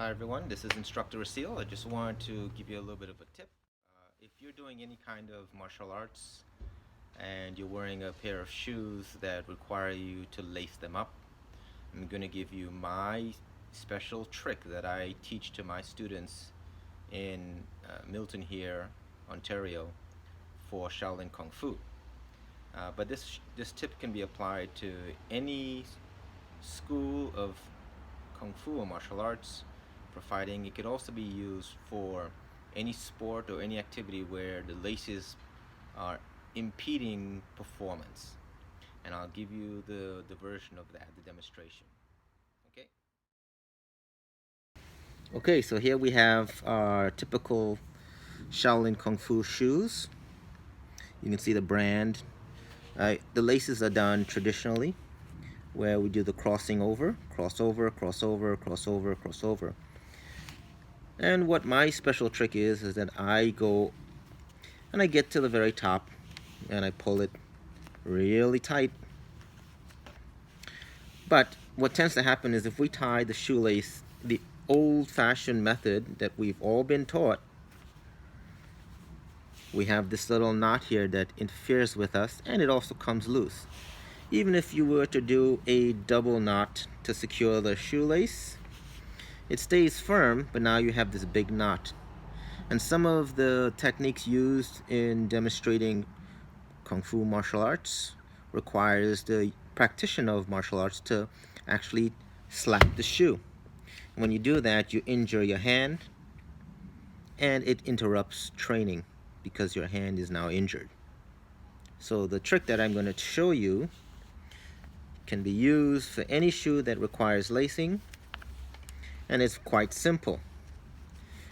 Hi everyone, this is Instructor Rasil. I just wanted to give you a little bit of a tip. If you're doing any kind of martial arts and you're wearing a pair of shoes that require you to lace them up, I'm going to give you my special trick that I teach to my students in Milton here, Ontario, for Shaolin Kung Fu. But this tip can be applied to any school of Kung Fu or martial arts, providing it could also be used for any sport or any activity where the laces are impeding performance. And I'll give you the version of that, the demonstration. Okay? Okay, so here we have our typical Shaolin Kung Fu shoes. You can see the brand. The laces are done traditionally, where we do the crossing over, crossover, crossover, crossover, crossover. And what my special trick is that I go and I get to the very top and I pull it really tight. But what tends to happen is if we tie the shoelace the old-fashioned method that we've all been taught, we have this little knot here that interferes with us, and it also comes loose. Even if you were to do a double knot to secure the shoelace, it stays firm, but now you have this big knot. And some of the techniques used in demonstrating Kung Fu martial arts requires the practitioner of martial arts to actually slap the shoe. When you do that, you injure your hand, and it interrupts training because your hand is now injured. So the trick that I'm going to show you can be used for any shoe that requires lacing, and it's quite simple.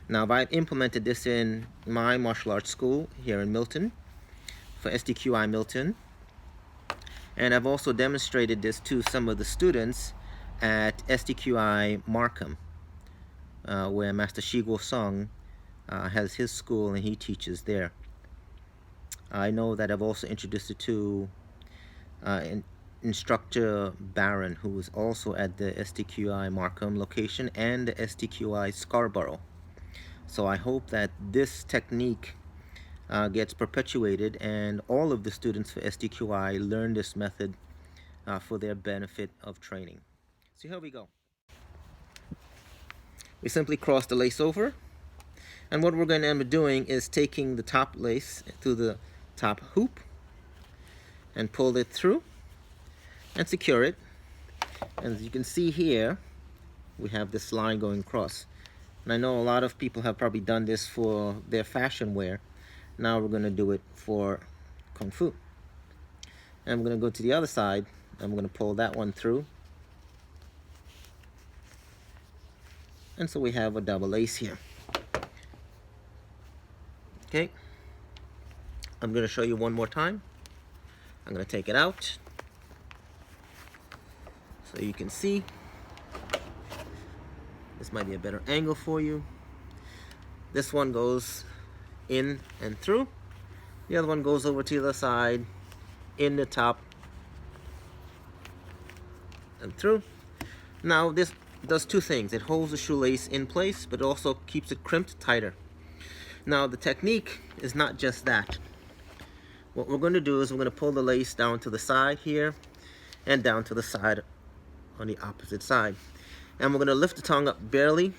Now, I've implemented this in my martial arts school here in Milton, for SDQI Milton, and I've also demonstrated this to some of the students at SDQI Markham, where Master Shigo Song has his school and he teaches there. I know that I've also introduced it to Instructor Barron, who is also at the SDQI Markham location and the SDQI Scarborough. So I hope that this technique gets perpetuated and all of the students for SDQI learn this method for their benefit of training. So here we go. We simply cross the lace over, and what we're going to end up doing is taking the top lace through the top hoop and pull it through and secure it. And as you can see here, we have this line going across. And I know a lot of people have probably done this for their fashion wear. Now we're going to do it for Kung Fu. And I'm going to go to the other side. I'm going to pull that one through. And so we have a double lace here. Okay. I'm going to show you one more time. I'm going to take it out so you can see. This might be a better angle for you. This one goes in and through. The other one goes over to the other side, in the top and through. Now this does two things. It holds the shoelace in place, but it also keeps it crimped tighter. Now the technique is not just that. What we're going to do is we're going to pull the lace down to the side here and down to the side on the opposite side. And we're going to lift the tongue up barely,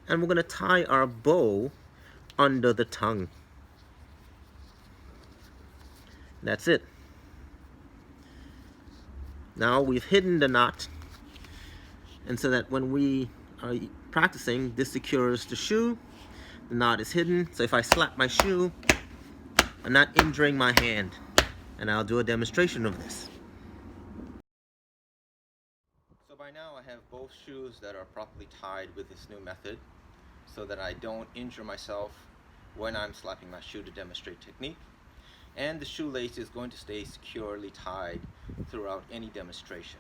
and we're going to tie our bow under the tongue. That's it. Now we've hidden the knot, and so that when we are practicing, this secures the shoe. The knot is hidden, so if I slap my shoe, I'm not injuring my hand. And I'll do a demonstration of this. So by now I have both shoes that are properly tied with this new method so that I don't injure myself when I'm slapping my shoe to demonstrate technique. And the shoelace is going to stay securely tied throughout any demonstration.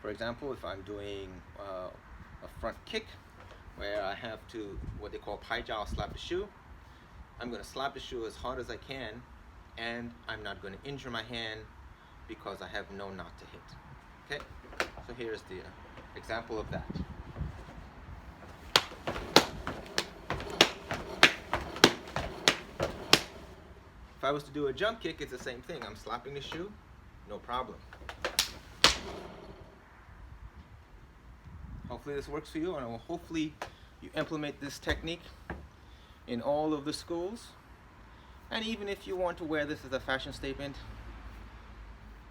For example, if I'm doing a front kick where I have to, what they call pai jiao, slap the shoe, I'm going to slap the shoe as hard as I can, and I'm not going to injure my hand because I have no knot to hit. Okay? So here's the example of that. If I was to do a jump kick, it's the same thing. I'm slapping the shoe, no problem. Hopefully this works for you, and hopefully you implement this technique in all of the schools. And even if you want to wear this as a fashion statement,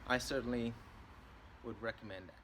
I certainly would recommend that.